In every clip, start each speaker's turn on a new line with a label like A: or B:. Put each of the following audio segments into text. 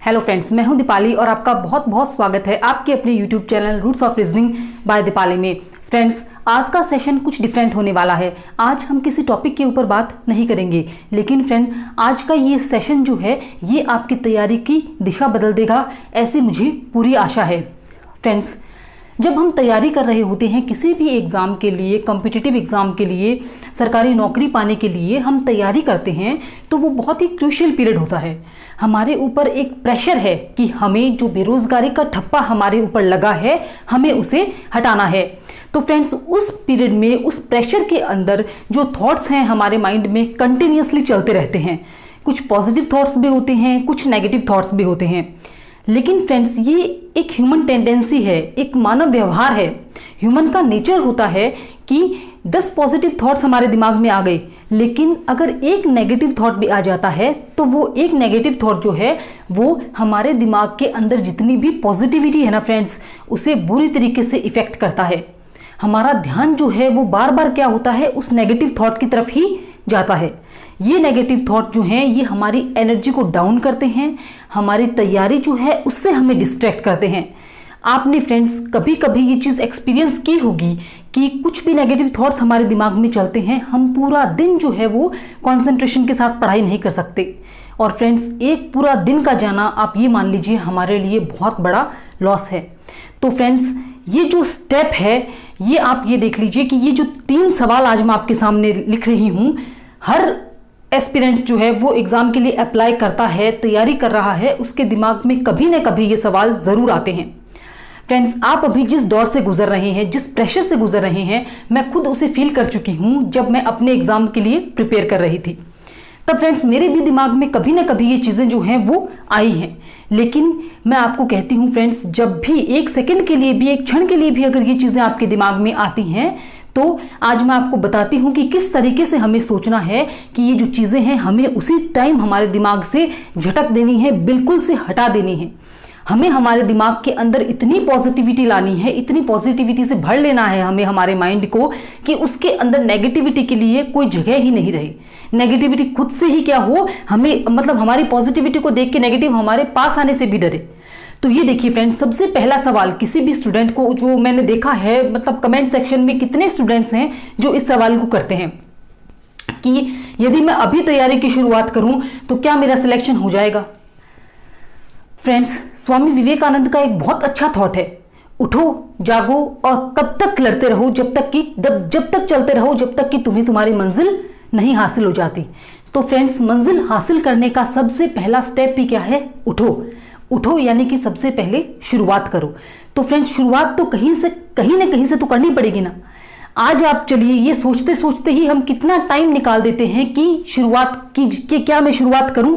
A: Hello friends, मैं हूं दीपाली और आपका बहुत बहुत स्वागत है आपके अपने YouTube channel roots of reasoning by Deepali में। फ्रेंड्स, आज का सेशन कुछ डिफरेंट होने वाला है। आज हम किसी टॉपिक के ऊपर बात नहीं करेंगे, लेकिन फ्रेंड आज का ये सेशन जो है ये आपकी तैयारी की दिशा बदल देगा, ऐसी मुझे पूरी आशा है। फ्रेंड्स, जब हम तैयारी कर रहे होते हैं किसी भी एग्ज़ाम के लिए, कॉम्पिटिटिव एग्ज़ाम के लिए, सरकारी नौकरी पाने के लिए हम तैयारी करते हैं तो वो बहुत ही क्रूशियल पीरियड होता है। हमारे ऊपर एक प्रेशर है कि हमें जो बेरोज़गारी का ठप्पा हमारे ऊपर लगा है हमें उसे हटाना है। तो फ्रेंड्स, उस पीरियड में, उस प्रेशर के अंदर जो थॉट्स हैं हमारे माइंड में कंटिन्यूसली चलते रहते हैं। कुछ पॉजिटिव थॉट्स भी होते हैं, कुछ नेगेटिव थॉट्स भी होते हैं। लेकिन फ्रेंड्स, ये एक ह्यूमन टेंडेंसी है, एक मानव व्यवहार है। ह्यूमन का नेचर होता है कि 10 पॉजिटिव थॉट्स हमारे दिमाग में आ गए, लेकिन अगर एक नेगेटिव थॉट भी आ जाता है तो वो एक नेगेटिव थॉट जो है वो हमारे दिमाग के अंदर जितनी भी पॉजिटिविटी है ना फ्रेंड्स, उसे बुरी तरीके से इफेक्ट करता है। हमारा ध्यान जो है वो बार बार क्या होता है, उस नेगेटिव थॉट की तरफ ही जाता है। ये नेगेटिव थॉट जो हैं ये हमारी एनर्जी को डाउन करते हैं, हमारी तैयारी जो है उससे हमें डिस्ट्रैक्ट करते हैं। आपने फ्रेंड्स कभी कभी ये चीज़ एक्सपीरियंस की होगी कि कुछ भी नेगेटिव थॉट्स हमारे दिमाग में चलते हैं, हम पूरा दिन जो है वो कंसंट्रेशन के साथ पढ़ाई नहीं कर सकते। और फ्रेंड्स, एक पूरा दिन का जाना आप ये मान लीजिए हमारे लिए बहुत बड़ा लॉस है। तो फ्रेंड्स, ये जो स्टेप है ये आप ये देख लीजिए कि ये जो 3 सवाल आज मैं आपके सामने लिख रही हूँ, हर एस्पिरेंट जो है वो एग्ज़ाम के लिए अप्लाई करता है, तैयारी कर रहा है, उसके दिमाग में कभी ना कभी ये सवाल ज़रूर आते हैं। फ्रेंड्स, आप अभी जिस दौर से गुजर रहे हैं, जिस प्रेशर से गुजर रहे हैं, मैं खुद उसे फील कर चुकी हूँ जब मैं अपने एग्ज़ाम के लिए प्रिपेयर कर रही थी। तब फ्रेंड्स, मेरे भी दिमाग में कभी ना कभी ये चीज़ें जो हैं वो आई हैं। लेकिन मैं आपको कहती हूँ फ्रेंड्स, जब भी एक सेकंड के लिए भी, एक क्षण के लिए भी अगर ये चीज़ें आपके दिमाग में आती हैं तो आज मैं आपको बताती हूँ कि किस तरीके से हमें सोचना है कि ये जो चीज़ें हैं हमें उसी टाइम हमारे दिमाग से झटक देनी है, बिल्कुल से हटा देनी है। हमें हमारे दिमाग के अंदर इतनी पॉजिटिविटी लानी है, इतनी पॉजिटिविटी से भर लेना है हमें हमारे माइंड को कि उसके अंदर नेगेटिविटी के लिए कोई जगह ही नहीं रहे। नेगेटिविटी खुद से ही क्या हो, हमें मतलब हमारी पॉजिटिविटी को देख के नेगेटिव हमारे पास आने से भी डरे। तो ये देखिए फ्रेंड्स, सबसे पहला सवाल किसी भी स्टूडेंट को, जो मैंने देखा है, मतलब कमेंट सेक्शन में कितने स्टूडेंट्स हैं जो इस सवाल को करते हैं कि यदि मैं अभी तैयारी की शुरुआत करूं तो क्या मेरा सिलेक्शन हो जाएगा। फ्रेंड्स, स्वामी विवेकानंद का एक बहुत अच्छा थॉट है, उठो, जागो और तब तक लड़ते रहो जब तक चलते रहो जब तक कि तुम्हें तुम्हारी मंजिल नहीं हासिल हो जाती। तो फ्रेंड्स, मंजिल हासिल करने का सबसे पहला स्टेप ही क्या है, उठो, यानी कि सबसे पहले शुरुआत करो। तो फ्रेंड्स, शुरुआत तो कहीं ना कहीं से तो करनी पड़ेगी ना। आज आप चलिए, ये सोचते सोचते ही हम कितना टाइम निकाल देते हैं कि शुरुआत की क्या मैं शुरुआत करूं,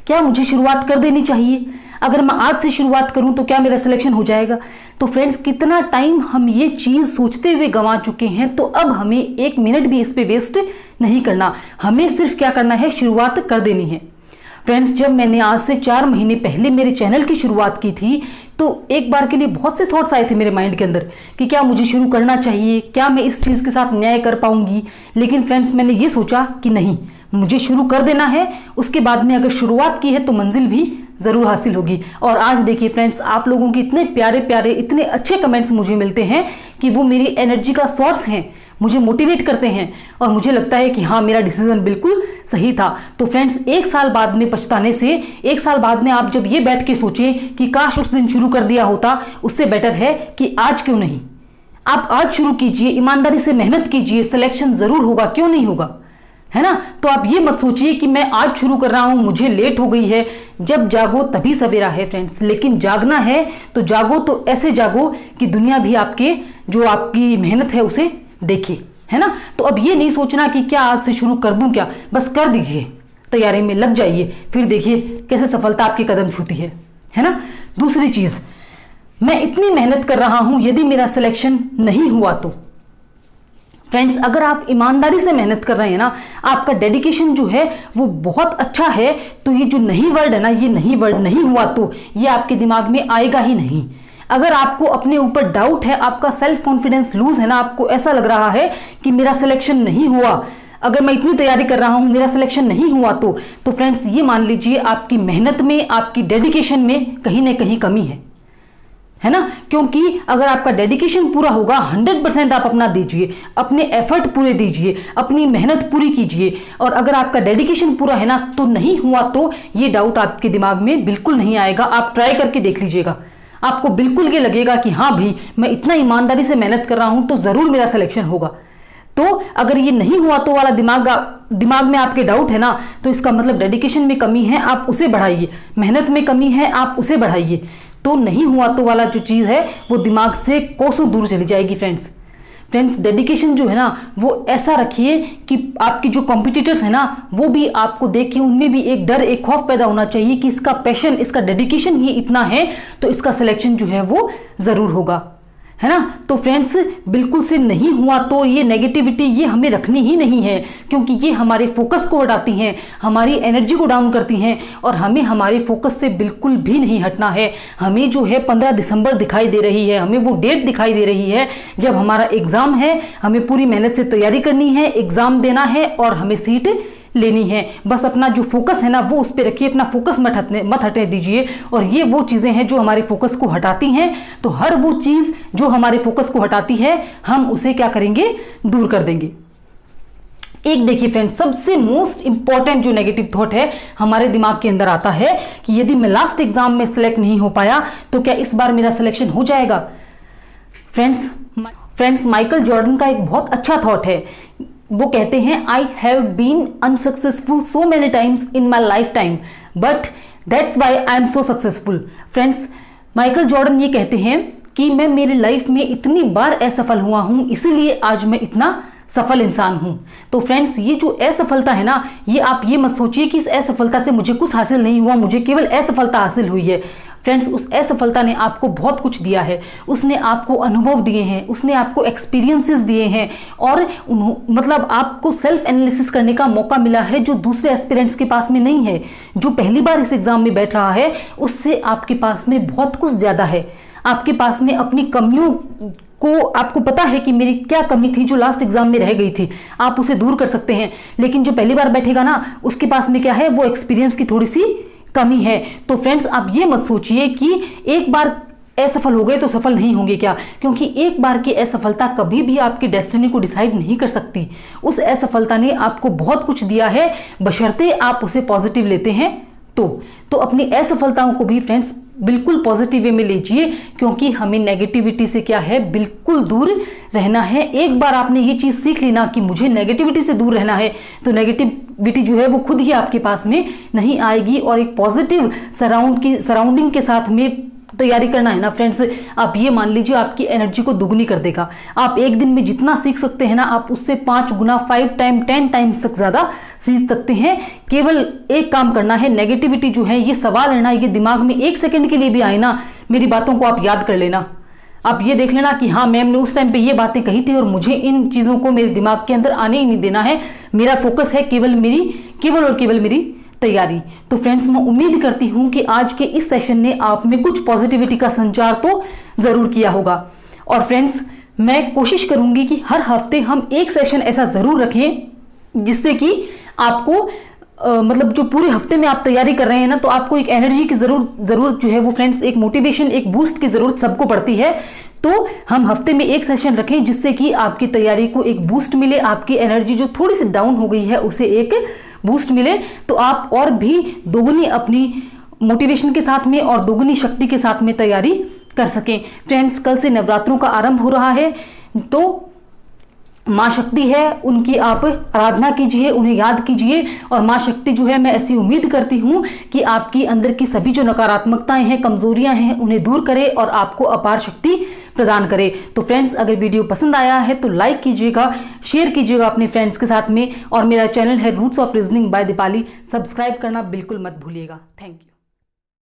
A: क्या मुझे शुरुआत कर देनी चाहिए, अगर मैं आज से शुरुआत करूं तो क्या मेरा सिलेक्शन हो जाएगा। तो फ्रेंड्स, कितना टाइम हम ये चीज़ सोचते हुए गंवा चुके हैं। तो अब हमें 1 मिनट भी इस पे वेस्ट नहीं करना, हमें सिर्फ क्या करना है, शुरुआत कर देनी है। फ्रेंड्स, जब मैंने आज से 4 महीने पहले मेरे चैनल की शुरुआत की थी तो एक बार के लिए बहुत से थॉट्स आए थे मेरे माइंड के अंदर कि क्या मुझे शुरू करना चाहिए, क्या मैं इस चीज़ के साथ न्याय कर पाऊंगी। लेकिन फ्रेंड्स, मैंने ये सोचा कि नहीं, मुझे शुरू कर देना है, उसके बाद में अगर शुरुआत की है तो मंजिल भी ज़रूर हासिल होगी। और आज देखिए फ्रेंड्स, आप लोगों के इतने प्यारे प्यारे, इतने अच्छे कमेंट्स मुझे मिलते हैं कि वो मेरी एनर्जी का सोर्स हैं, मुझे मोटिवेट करते हैं और मुझे लगता है कि हाँ, मेरा डिसीजन बिल्कुल सही था। तो फ्रेंड्स, 1 साल बाद में पछताने से, 1 साल बाद में आप जब ये बैठ के सोचें कि काश उस दिन शुरू कर दिया होता, उससे बेटर है कि आज क्यों नहीं। आप आज शुरू कीजिए, ईमानदारी से मेहनत कीजिए, सिलेक्शन ज़रूर होगा, क्यों नहीं होगा, है ना। तो आप ये मत सोचिए कि मैं आज शुरू कर रहा हूं, मुझे लेट हो गई है। जब जागो तभी सवेरा है फ्रेंड्स, लेकिन जागना है तो जागो, तो ऐसे जागो कि दुनिया भी आपकी मेहनत है उसे देखे, है ना। तो अब ये नहीं सोचना कि क्या आज से शुरू कर दूं, क्या, बस कर दीजिए, तैयारी में लग जाइए, फिर देखिए कैसे सफलता आपके कदम छूती है ना। दूसरी चीज, मैं इतनी मेहनत कर रहा हूं, यदि मेरा सिलेक्शन नहीं हुआ तो। फ्रेंड्स, अगर आप ईमानदारी से मेहनत कर रहे हैं ना, आपका डेडिकेशन जो है वो बहुत अच्छा है, तो ये जो नहीं वर्ड है ना, ये नहीं वर्ड नहीं हुआ तो ये आपके दिमाग में आएगा ही नहीं। अगर आपको अपने ऊपर डाउट है, आपका सेल्फ कॉन्फिडेंस लूज है ना, आपको ऐसा लग रहा है कि मेरा सिलेक्शन नहीं हुआ, अगर मैं इतनी तैयारी कर रहा हूं, मेरा सिलेक्शन नहीं हुआ तो फ्रेंड्स ये मान लीजिए आपकी मेहनत में, आपकी डेडिकेशन में कहीं ना कहीं कमी है ना। क्योंकि अगर आपका डेडिकेशन पूरा होगा, 100% आप अपना दीजिए, अपने एफर्ट पूरे दीजिए, अपनी मेहनत पूरी कीजिए, और अगर आपका डेडिकेशन पूरा है ना तो नहीं हुआ तो ये डाउट आपके दिमाग में बिल्कुल नहीं आएगा। आप ट्राई करके देख लीजिएगा, आपको बिल्कुल ये लगेगा कि हाँ भाई मैं इतना ईमानदारी से मेहनत कर रहा हूं तो जरूर मेरा सिलेक्शन होगा। तो अगर ये नहीं हुआ तो वाला दिमाग में आपके डाउट है ना, तो इसका मतलब डेडिकेशन में कमी है, आप उसे बढ़ाइए। मेहनत में कमी है, आप उसे बढ़ाइए। तो नहीं हुआ तो वाला जो चीज़ है वो दिमाग से कोसों दूर चली जाएगी। फ्रेंड्स डेडिकेशन जो है ना वो ऐसा रखिए कि आपकी जो कॉम्पिटिटर्स है ना वो भी आपको देख के उनमें भी एक डर, एक खौफ पैदा होना चाहिए कि इसका पैशन, इसका डेडिकेशन ही इतना है तो इसका सिलेक्शन जो है वो ज़रूर होगा, है ना। तो फ्रेंड्स बिल्कुल से नहीं हुआ तो ये नेगेटिविटी ये हमें रखनी ही नहीं है, क्योंकि ये हमारे फोकस को हटाती हैं, हमारी एनर्जी को डाउन करती हैं, और हमें हमारे फोकस से बिल्कुल भी नहीं हटना है। हमें जो है 15 दिसंबर दिखाई दे रही है, हमें वो डेट दिखाई दे रही है जब हमारा एग्ज़ाम है, हमें पूरी मेहनत से तैयारी करनी है, एग्ज़ाम देना है और हमें सीट लेनी है। बस अपना जो फोकस है ना वो उस पर रखिए, अपना फोकस मत हटने दीजिए। और ये वो चीज़ें हैं जो हमारे फोकस को हटाती हैं, तो हर वो चीज़ जो हमारे फोकस को हटाती है हम उसे क्या करेंगे, दूर कर देंगे। एक देखिए फ्रेंड्स, सबसे मोस्ट इंपॉर्टेंट जो नेगेटिव थॉट है हमारे दिमाग के अंदर आता है कि यदि मैं लास्ट एग्जाम में सिलेक्ट नहीं हो पाया तो क्या इस बार मेरा सिलेक्शन हो जाएगा। फ्रेंड्स माइकल जॉर्डन का एक बहुत अच्छा थॉट है। वो कहते हैं I have been unsuccessful so many times in my life time but that's why I am so successful. Friends Michael Jordan ये कहते हैं कि मैं मेरी लाइफ में इतनी बार असफल हुआ हूं, इसीलिए आज मैं इतना सफल इंसान हूं। तो फ्रेंड्स ये जो असफलता है ना, ये आप ये मत सोचिए कि इस असफलता से मुझे कुछ हासिल नहीं हुआ, मुझे केवल असफलता हासिल हुई है। फ्रेंड्स उस असफलता ने आपको बहुत कुछ दिया है, उसने आपको अनुभव दिए हैं, उसने आपको एक्सपीरियंसेस दिए हैं, और मतलब आपको सेल्फ एनालिसिस करने का मौका मिला है जो दूसरे एस्पिरेंट्स के पास में नहीं है। जो पहली बार इस एग्जाम में बैठ रहा है उससे आपके पास में बहुत कुछ ज़्यादा है। आपके पास में अपनी कमियों को, आपको पता है कि मेरी क्या कमी थी जो लास्ट एग्जाम में रह गई थी, आप उसे दूर कर सकते हैं। लेकिन जो पहली बार बैठेगा ना उसके पास में क्या है, वो एक्सपीरियंस की थोड़ी सी कमी है। तो फ्रेंड्स आप ये मत सोचिए कि एक बार असफल हो गए तो सफल नहीं होंगे क्या, क्योंकि एक बार की असफलता कभी भी आपकी डेस्टिनी को डिसाइड नहीं कर सकती। उस असफलता ने आपको बहुत कुछ दिया है, बशर्ते आप उसे पॉजिटिव लेते हैं तो अपनी असफलताओं को भी फ्रेंड्स बिल्कुल पॉजिटिव वे में लीजिए, क्योंकि हमें नेगेटिविटी से क्या है, बिल्कुल दूर रहना है। एक बार आपने ये चीज़ सीख ली ना कि मुझे नेगेटिविटी से दूर रहना है, तो नेगेटिविटी जो है वो खुद ही आपके पास में नहीं आएगी, और एक पॉजिटिव सराउंडिंग के साथ में तैयारी करना है ना फ्रेंड्स, आप ये मान लीजिए आपकी एनर्जी को दुगनी कर देगा। आप एक दिन में जितना सीख सकते हैं ना, आप उससे 5 गुना, 5 टाइम 10 टाइम्स तक ज़्यादा सीख सकते हैं। केवल एक काम करना है, नेगेटिविटी जो है, ये सवाल है ना, ये दिमाग में 1 सेकंड के लिए भी आए ना, मेरी बातों को आप याद कर लेना। आप ये देख लेना कि हाँ मैम ने उस टाइम पे ये बातें कही थी और मुझे इन चीज़ों को मेरे दिमाग के अंदर आने ही नहीं देना है। मेरा फोकस है केवल और केवल मेरी तैयारी। तो फ्रेंड्स मैं उम्मीद करती हूं कि आज के इस सेशन ने आप में कुछ पॉजिटिविटी का संचार तो जरूर किया होगा। और फ्रेंड्स मैं कोशिश करूंगी कि हर हफ्ते हम एक सेशन ऐसा जरूर रखें जिससे कि आपको मतलब जो पूरे हफ्ते में आप तैयारी कर रहे हैं ना, तो आपको एक एनर्जी की जरूरत जो है वो फ्रेंड्स, एक मोटिवेशन, एक बूस्ट की जरूरत सबको पड़ती है। तो हम हफ्ते में एक सेशन रखें जिससे कि आपकी तैयारी को एक बूस्ट मिले, आपकी एनर्जी जो थोड़ी सी डाउन हो गई है उसे एक बूस्ट मिले, तो आप और भी दोगुनी अपनी मोटिवेशन के साथ में और दोगुनी शक्ति के साथ में तैयारी कर सकें। फ्रेंड्स कल से नवरात्रों का आरंभ हो रहा है, तो माँ शक्ति है उनकी आप आराधना कीजिए, उन्हें याद कीजिए। और माँ शक्ति जो है, मैं ऐसी उम्मीद करती हूँ कि आपकी अंदर की सभी जो नकारात्मकताएं हैं, कमजोरियां हैं, उन्हें दूर करे और आपको अपार शक्ति प्रदान करे। तो फ्रेंड्स अगर वीडियो पसंद आया है तो लाइक कीजिएगा, शेयर कीजिएगा अपने फ्रेंड्स के साथ में, और मेरा चैनल है roots of reasoning by Deepali, subscribe करना बिल्कुल मत भूलिएगा। Thank you.